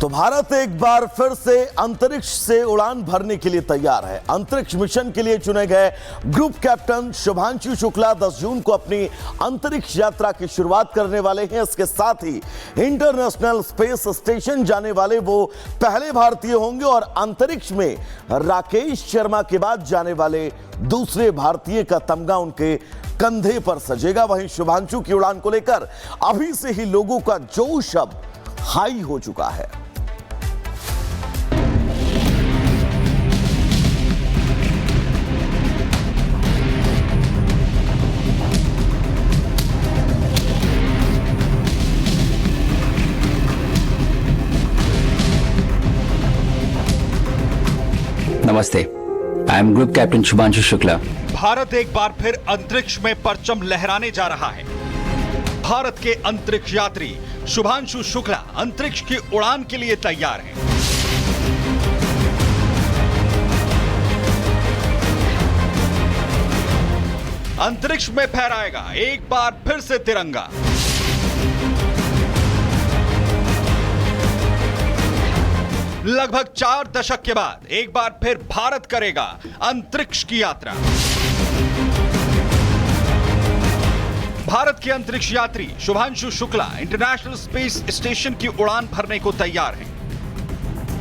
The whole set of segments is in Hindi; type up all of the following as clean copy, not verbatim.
तो भारत एक बार फिर से अंतरिक्ष से उड़ान भरने के लिए तैयार है। अंतरिक्ष मिशन के लिए चुने गए ग्रुप कैप्टन शुभांशु शुक्ला 10 जून को अपनी अंतरिक्ष यात्रा की शुरुआत करने वाले हैं। इसके साथ ही इंटरनेशनल स्पेस स्टेशन जाने वाले वो पहले भारतीय होंगे और अंतरिक्ष में राकेश शर्मा के बाद जाने वाले दूसरे भारतीय का तमगा उनके कंधे पर सजेगा। वहीं शुभांशु की उड़ान को लेकर अभी से ही लोगों का जोश अब हाई हो चुका है। नमस्ते, I am group captain Shubhanshu Shukla. Bharat एक बार फिर अंतरिक्ष में परचम लहराने जा रहा है। भारत के अंतरिक्ष यात्री शुभांशु शुक्ला अंतरिक्ष की उड़ान के लिए तैयार हैं। अंतरिक्ष में फहराएगा एक बार फिर से तिरंगा। लगभग 4 दशक के बाद एक बार फिर भारत करेगा अंतरिक्ष की यात्रा। भारत के अंतरिक्ष यात्री Shubhanshu Shukla international space station की उड़ान भरने को तैयार हैं।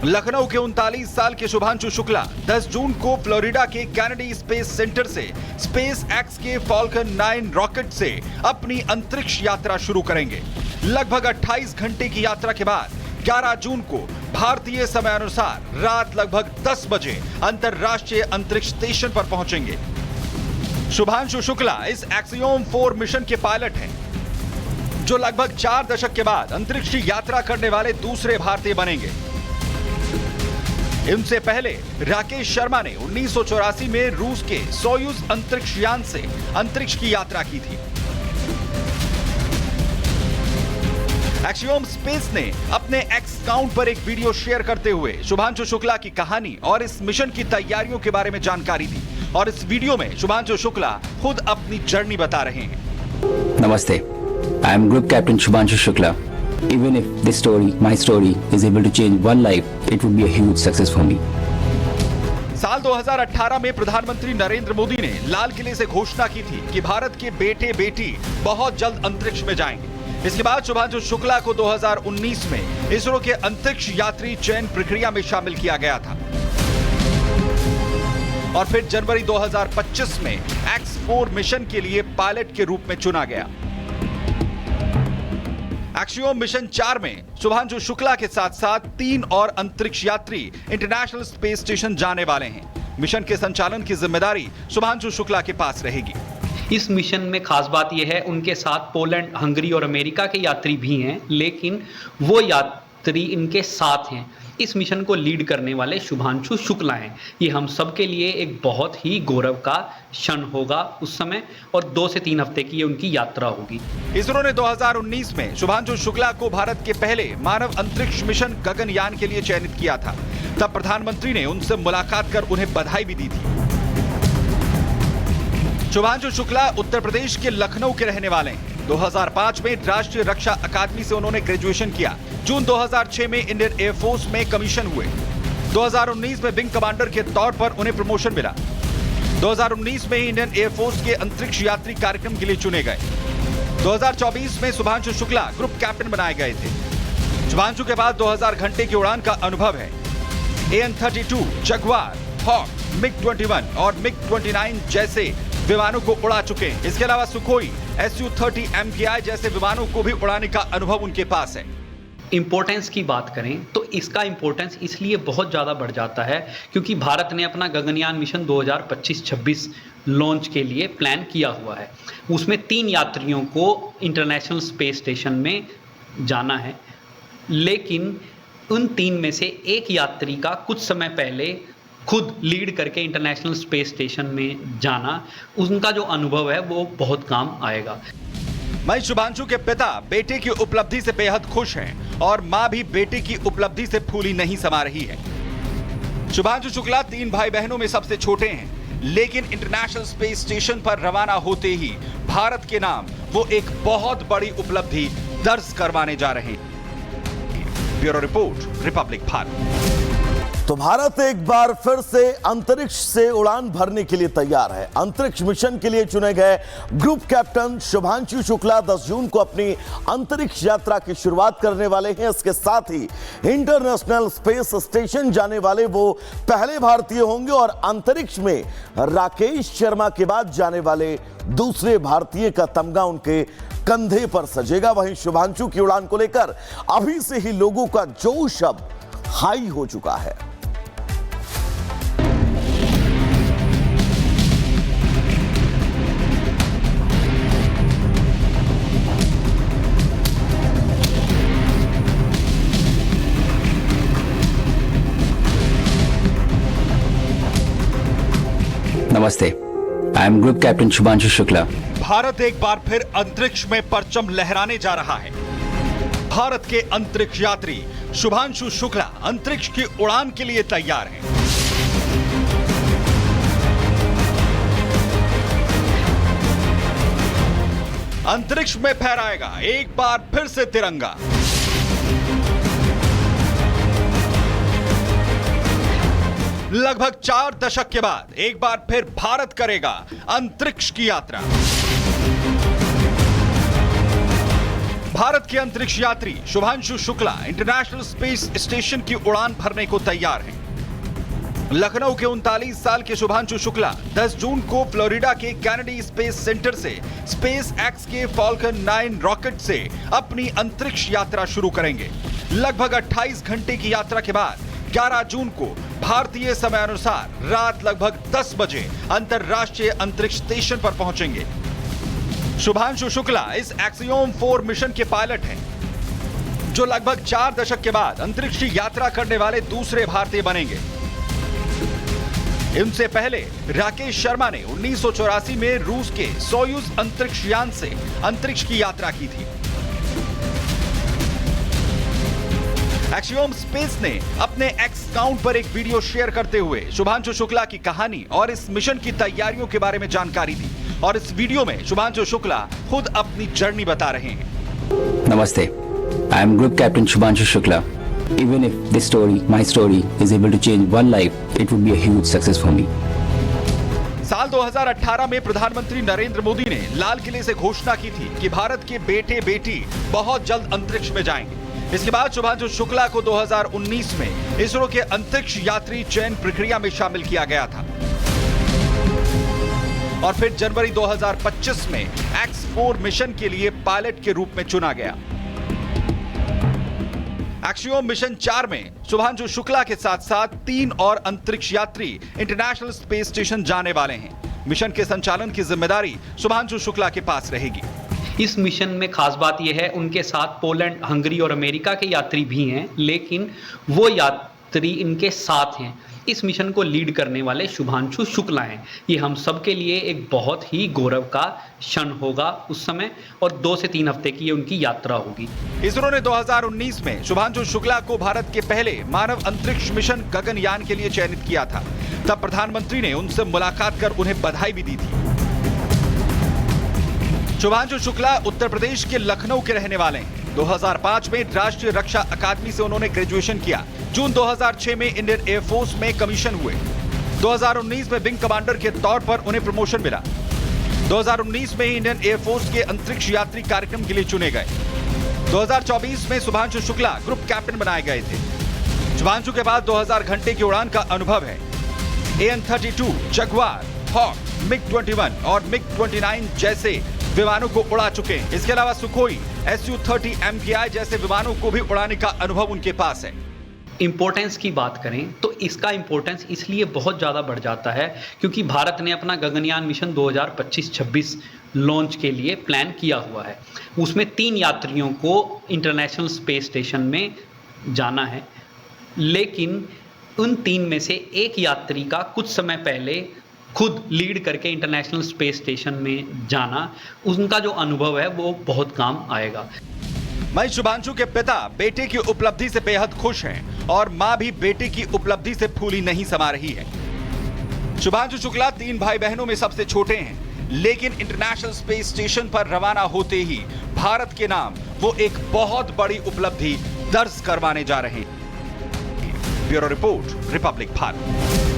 लखनऊ के 39 साल के शुभांशु शुक्ला 10 जून को फ्लोरिडा के कैनेडी स्पेस सेंटर से स्पेस एक्स के फॉल्कन 9 रॉकेट से अपनी अंतरिक्ष यात्रा शुरू करेंगे। लगभग 28 घंटे की यात्रा के बाद 11 जून को भारतीय समय अनुसार रात लगभग 10 बजे अंतरराष्ट्रीय अंतरिक्ष स्टेशन पर पहुंचेंगे। शुभांशु शुक्ला इस एक्सियोम 4 मिशन के पायलट हैं, जो लगभग 4 दशक के बाद अंतरिक्ष की यात्रा करने वाले दूसरे भारतीय बनेंगे। इनसे पहले राकेश शर्मा ने 1984 में रूस के सोयूज अंतरिक्ष यान से अंतरिक्ष की यात्रा की थी। एक्सियोम स्पेस ने अपने एक्स अकाउंट पर एक वीडियो शेयर करते हुए शुभांशु शुक्ला की कहानी और इस मिशन की तैयारियों के बारे में जानकारी दी और इस वीडियो में शुभांशु शुक्ला खुद अपनी जर्नी बता रहे हैं। नमस्ते, I am group captain Shubhanshu Shukla. Even if this story, my story, is able to change one life, it would be a huge success for me. साल 2018 में प्रधानमंत्री नरेंद्र मोदी ने लाल किले से घोषणा की थी कि भारत के बेटे बेटी बहुत जल्द अंतरिक्ष में जाएंगे। इसके बाद शुभांशु शुक्ला को 2019 में इसरो के अंतरिक्ष यात्री चयन प्रक्रिया में शामिल किया गया था और फिर जनवरी 2025 में X4 मिशन के लिए पायलट के रूप में चुना गया। एक्सियोम मिशन 4 में शुभांशु शुक्ला के साथ साथ 3 और अंतरिक्ष यात्री इंटरनेशनल स्पेस स्टेशन जाने वाले हैं। मिशन के संचालन की जिम्मेदारी शुभांशु शुक्ला के पास रहेगी। इस मिशन में खास बात यह है, उनके साथ पोलैंड, हंगरी और अमेरिका के यात्री भी हैं, लेकिन वो यात्री इनके साथ हैं। इस मिशन को लीड करने वाले शुभांशु शुक्ला हैं। ये हम सब के लिए एक बहुत ही गौरव का क्षण होगा उस समय, और 2 से 3 हफ्ते की ये उनकी यात्रा होगी। इसरो ने 2019 में शुभांशु शुक्ला को भारत के पहले मानव अंतरिक्ष मिशन गगनयान के लिए चयनित किया था। तब प्रधानमंत्री ने उनसे मुलाकात कर उन्हें बधाई भी दी थी। शुभांशु शुक्ला उत्तर प्रदेश के लखनऊ के रहने वाले हैं। 2005 में राष्ट्रीय रक्षा अकादमी से उन्होंने ग्रेजुएशन किया। जून 2006 में इंडियन एयरफोर्स में कमीशन हुए। 2019 में विंग कमांडर के तौर पर उन्हें प्रमोशन मिला। 2019 में ही इंडियन एयरफोर्स के अंतरिक्ष यात्री कार्यक्रम के लिए चुने गए। 2024 में शुभांशु शुक्ला ग्रुप कैप्टन बनाए गए थे। शुभांशु के बाद 2000 घंटे की उड़ान का अनुभव है। AN-32, जगुआर, हॉक, MiG-21 और MiG-29 जैसे विमानों को उड़ा चुके हैं। इसके अलावा सुखोई Su-30 MKI जैसे विमानों को भी उड़ाने का अनुभव उनके पास है। इंपॉर्टेंस की बात करें तो इसका इंपॉर्टेंस इसलिए बहुत ज़्यादा बढ़ जाता है क्योंकि भारत ने अपना गगनयान मिशन 2025-26 लॉन्च के लिए प्लान किया हुआ है। उसमें 3 यात्रियों को इंटरनेशनल स्पेस स्टेशन में जाना है, लेकिन उन 3 में से एक यात्री का कुछ समय पहले खुद लीड करके इंटरनेशनल स्पेस स्टेशन में जाना, उनका जो अनुभव है वो बहुत काम आएगा। वहीं शुभांशु के पिता बेटे की उपलब्धि से बेहद खुश हैं और मां भी बेटे की उपलब्धि से फूली नहीं समा रही है। शुभांशु शुक्ला 3 भाई बहनों में सबसे छोटे हैं, लेकिन इंटरनेशनल स्पेस स्टेशन पर रवाना होते ही भारत के नाम वो एक बहुत बड़ी उपलब्धि दर्ज करवाने जा रहे हैं। Bureau report, Republic Bharat. तो भारत एक बार फिर से अंतरिक्ष से उड़ान भरने के लिए तैयार है। अंतरिक्ष मिशन के लिए चुने गए ग्रुप कैप्टन शुभांशु शुक्ला 10 जून को अपनी अंतरिक्ष यात्रा की शुरुआत करने वाले हैं। इसके साथ ही इंटरनेशनल स्पेस स्टेशन जाने वाले वो पहले भारतीय होंगे और अंतरिक्ष में राकेश शर्मा के बाद जाने वाले दूसरे भारतीय का तमगा उनके कंधे पर सजेगा। वहीं शुभांशु की उड़ान को लेकर अभी से ही लोगों का जोश अब हाई हो चुका है। नमस्ते, I am group captain Shubhanshu Shukla. Bharat एक बार फिर अंतरिक्ष में परचम लहराने जा रहा है। भारत के अंतरिक्ष यात्री शुभांशु शुक्ला अंतरिक्ष की उड़ान के लिए तैयार हैं। अंतरिक्ष में फहराएगा एक बार फिर से तिरंगा। लगभग 4 दशक के बाद एक बार फिर भारत करेगा अंतरिक्ष की यात्रा। भारत के अंतरिक्ष यात्री Shubhanshu Shukla international space station की उड़ान भरने को तैयार हैं। लखनऊ के 39 साल के शुभांशु शुक्ला 10 जून को फ्लोरिडा के कैनेडी स्पेस सेंटर से स्पेस एक्स के फॉल्कन 9 रॉकेट से अपनी अंतरिक्ष यात्रा शुरू करेंगे। लगभग 28 घंटे की यात्रा के बाद 11 जून को भारतीय समय अनुसार रात लगभग 10 बजे अंतरराष्ट्रीय अंतरिक्ष स्टेशन पर पहुंचेंगे। शुभांशु शुक्ला इस एक्सियोम 4 मिशन के पायलट हैं, जो लगभग 4 दशक के बाद अंतरिक्ष की यात्रा करने वाले दूसरे भारतीय बनेंगे। इनसे पहले राकेश शर्मा ने 1984 में रूस के सोयूज अंतरिक्ष यान से अंतरिक्ष की यात्रा की थी। एक्सियोम स्पेस ने अपने एक्स अकाउंट पर एक वीडियो शेयर करते हुए शुभांशु शुक्ला की कहानी और इस मिशन की तैयारियों के बारे में जानकारी दी और इस वीडियो में शुभांशु शुक्ला खुद अपनी जर्नी बता रहे हैं। नमस्ते, I am group captain Shubhanshu Shukla. Even if this story, my story, is able to change one life, it would be a huge success for me. साल 2018 में प्रधानमंत्री नरेंद्र मोदी ने लाल किले से घोषणा की थी कि भारत के बेटे बेटी बहुत जल्द अंतरिक्ष में जाएंगे। इसके बाद शुभांशु शुक्ला को 2019 में इसरो के अंतरिक्ष यात्री चयन प्रक्रिया में शामिल किया गया था और फिर जनवरी 2025 में X4 मिशन के लिए पायलट के रूप में चुना गया। एक्सियोम मिशन 4 में शुभांशु शुक्ला के साथ साथ 3 और अंतरिक्ष यात्री इंटरनेशनल स्पेस स्टेशन जाने वाले हैं। मिशन के संचालन की जिम्मेदारी शुभांशु शुक्ला के पास रहेगी। इस मिशन में खास बात यह है, उनके साथ पोलैंड, हंगरी और अमेरिका के यात्री भी हैं, लेकिन वो यात्री इनके साथ हैं। इस मिशन को लीड करने वाले शुभांशु शुक्ला हैं। ये हम सब के लिए एक बहुत ही गौरव का क्षण होगा उस समय, और 2 से 3 हफ्ते की ये उनकी यात्रा होगी। इसरो ने 2019 में शुभांशु शुक्ला को भारत के पहले मानव अंतरिक्ष मिशन गगनयान के लिए चयनित किया था। तब प्रधानमंत्री ने उनसे मुलाकात कर उन्हें बधाई भी दी थी। शुभांशु शुक्ला उत्तर प्रदेश के लखनऊ के रहने वाले हैं। 2005 में राष्ट्रीय रक्षा अकादमी से उन्होंने ग्रेजुएशन किया। जून 2006 में इंडियन एयरफोर्स में कमीशन हुए। 2019 में विंग कमांडर के तौर पर उन्हें प्रमोशन मिला। 2019 में ही इंडियन एयरफोर्स के अंतरिक्ष यात्री कार्यक्रम के लिए चुने गए। 2024 में शुभांशु शुक्ला ग्रुप कैप्टन बनाए गए थे। शुभांशु के बाद 2000 घंटे की उड़ान का अनुभव है। AN-32, जगुआर, हॉक, MiG-21 और MiG-29 जैसे विमानों को उड़ा चुके हैं। इसके अलावा सुखोई, Su-30 MKI जैसे विमानों को भी उड़ाने का अनुभव उनके पास है। इम्पोर्टेंस की बात करें तो इसका इम्पोर्टेंस इसलिए बहुत ज़्यादा बढ़ जाता है क्योंकि भारत ने अपना गगनयान मिशन 2025-26 लॉन्च के लिए प्लान किया हुआ है। उसमें 3 यात्रियों को इंटरनेशनल स्पेस स्टेशन में जाना है, लेकिन उन 3 में से एक यात्री का कुछ समय पहले खुद लीड करके इंटरनेशनल स्पेस स्टेशन में जाना, उनका जो अनुभव है वो बहुत काम आएगा। मैं शुभांशु के पिता बेटे की उपलब्धि से बेहद खुश हैं और मां भी बेटे की उपलब्धि से फूली नहीं समा रही है। शुभांशु शुक्ला 3 भाई बहनों में सबसे छोटे हैं, लेकिन इंटरनेशनल स्पेस स्टेशन पर रवाना होते ही भारत के नाम वो एक बहुत बड़ी उपलब्धि दर्ज करवाने जा रहे हैं। Bureau report, Republic Bharat.